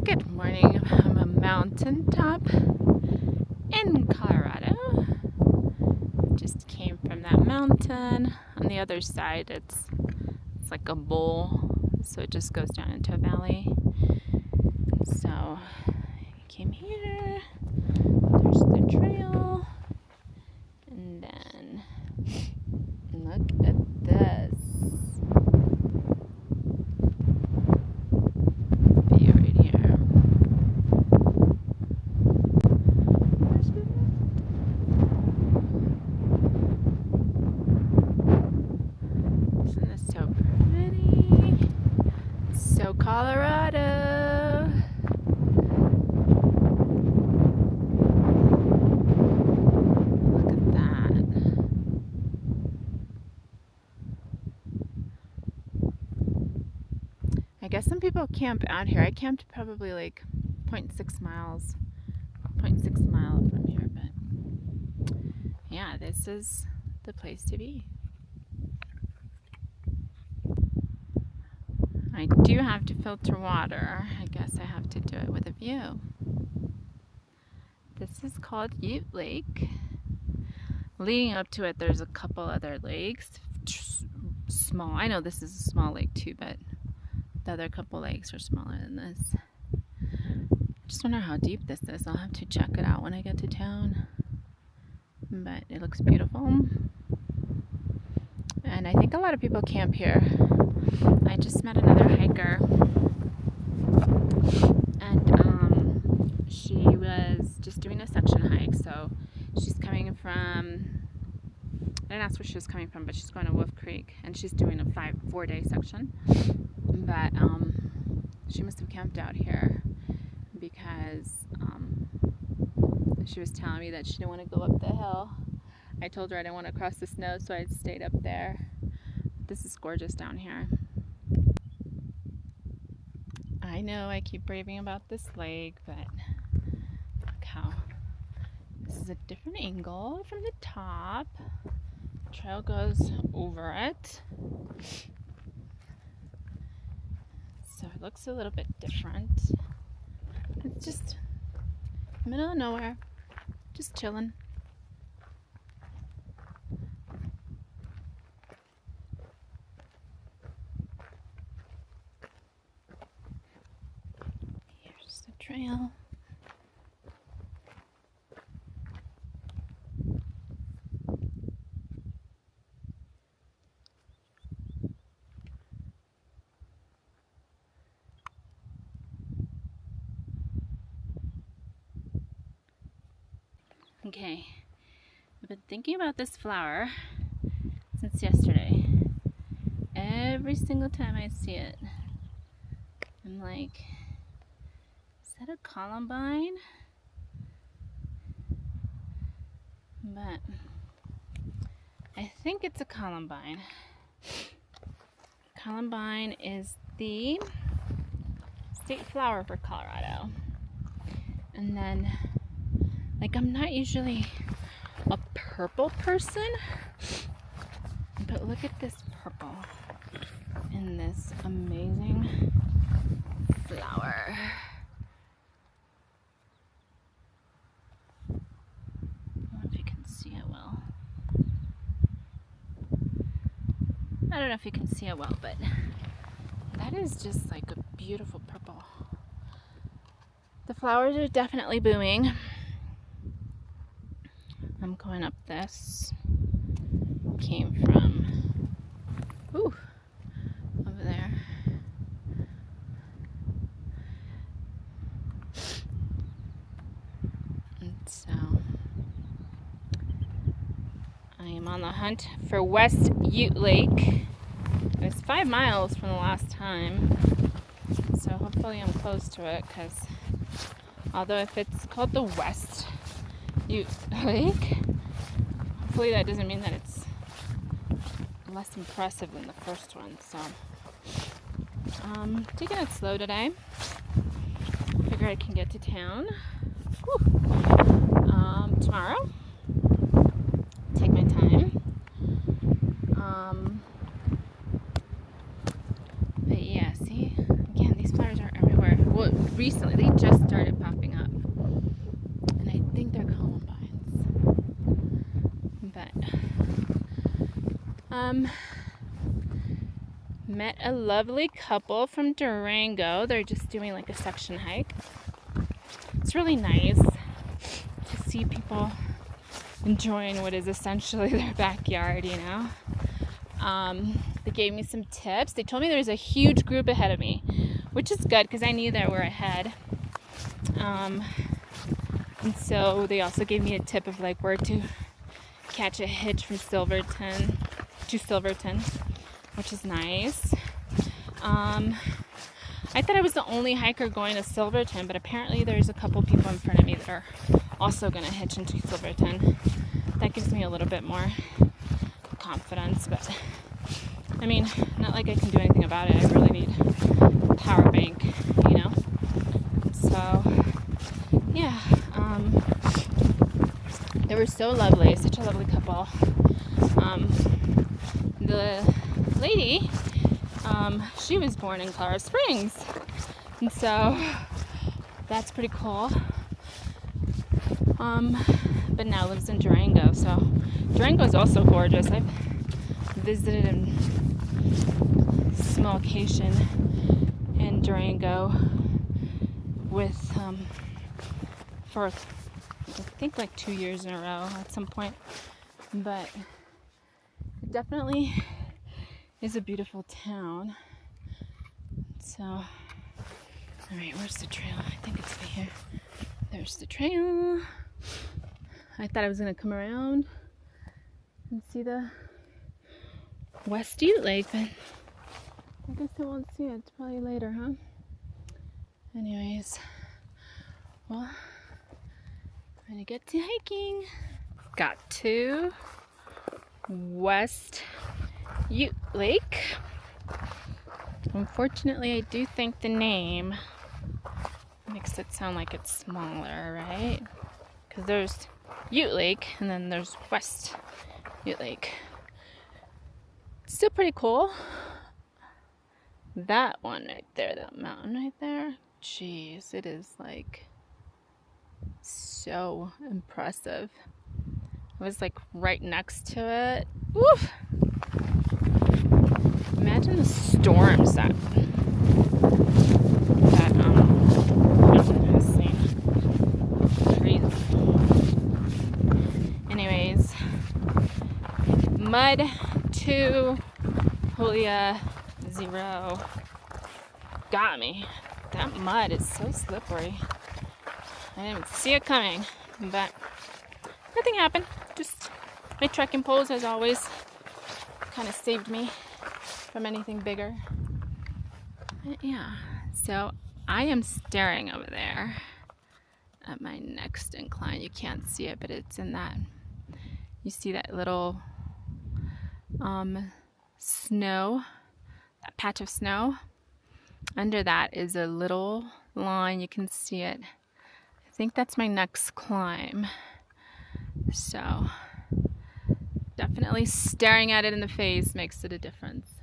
Good morning from a mountaintop in Colorado. Just came from that mountain. On the other side, it's like a bowl, so it just goes down into a valley. So I came here. There's the trail, and then look at this. Colorado. Look at that. I guess some people camp out here. I camped probably like 0.6 miles from here, but yeah, this is the place to be. I do have to filter water. I guess I have to do it with a view. This is called Ute Lake. Leading up to it, there's a couple other lakes. Small. I know this is a small lake too, but the other couple lakes are smaller than this. I just wonder how deep this is. I'll have to check it out when I get to town. But it looks beautiful. And I think a lot of people camp here. I just met another hiker, and she was just doing a section hike. So she's coming from, I didn't ask where she was coming from, but she's going to Wolf Creek, and she's doing a 4-day section. But she must have camped out here because she was telling me that she didn't want to go up the hill. I told her I didn't want to cross the snow, so I stayed up there. This is gorgeous down here. I know I keep raving about this lake, but look how this is a different angle from the top. The trail goes over it. So it looks a little bit different. It's just middle of nowhere, just chilling. Trail. Okay, I've been thinking about this flower since yesterday. Every single time I see it, I'm like, is that a columbine? But I think it's a columbine. Columbine is the state flower for Colorado. And then, like, I'm not usually a purple person, but look at this purple in this amazing flower. I don't know if you can see it well, but that is just like a beautiful purple. The flowers are definitely blooming. I'm going up this. Came from over there. And so I am on the hunt for West Ute Lake. It was 5 miles from the last time, so hopefully I'm close to it, because although if it's called the West Ute Lake, hopefully that doesn't mean that it's less impressive than the first one. So taking it slow today. Figure I can get to town tomorrow. Take my time. But yeah, see, again, these flowers are everywhere. well, recently they just started popping up, and I think they're columbines. But met a lovely couple from Durango. They're just doing like a section hike. It's really nice to see people enjoying what is essentially their backyard, you know. They gave me some tips. They told me there's a huge group ahead of me, which is good because I knew they were ahead. And so they also gave me a tip of like where to catch a hitch from Silverton to Silverton, which is nice. I thought I was the only hiker going to Silverton, but apparently there's a couple people in front of me that are also going to hitch into Silverton. That gives me a little bit more confidence, but I mean, not like I can do anything about it. I really need a power bank, you know? So, yeah, they were so lovely, such a lovely couple. The lady, she was born in Colorado Springs, and so that's pretty cool. But now lives in Durango, so Durango is also gorgeous. I've visited a small vacation in Durango with for I think like 2 years in a row at some point, but it definitely is a beautiful town. So, all right, where's the trail? I think it's right here. There's the trail. I thought I was gonna come around and see the West Ute Lake, but I guess I won't see it. It's probably later, huh? Anyways, well, I'm gonna get to hiking. Got to West Ute Lake. Unfortunately, I do think the name makes it sound like it's smaller, right? Because there's Ute Lake and then there's West Ute Lake. Still pretty cool. That one right there, that mountain right there, jeez, it is like so impressive. I was like right next to it. Woof! Imagine the storms that mountain has seen. Crazy. Anyways, mud 2, Julia 0. Got me. That mud is so slippery. I didn't even see it coming, but nothing happened. Just my trekking poles, as always, kind of saved me from anything bigger. But yeah, so I am staring over there at my next incline. You can't see it, but it's in that. You see that little snow, that patch of snow? Under that is a little line. You can see it. I think that's my next climb. So definitely staring at it in the face makes it a difference.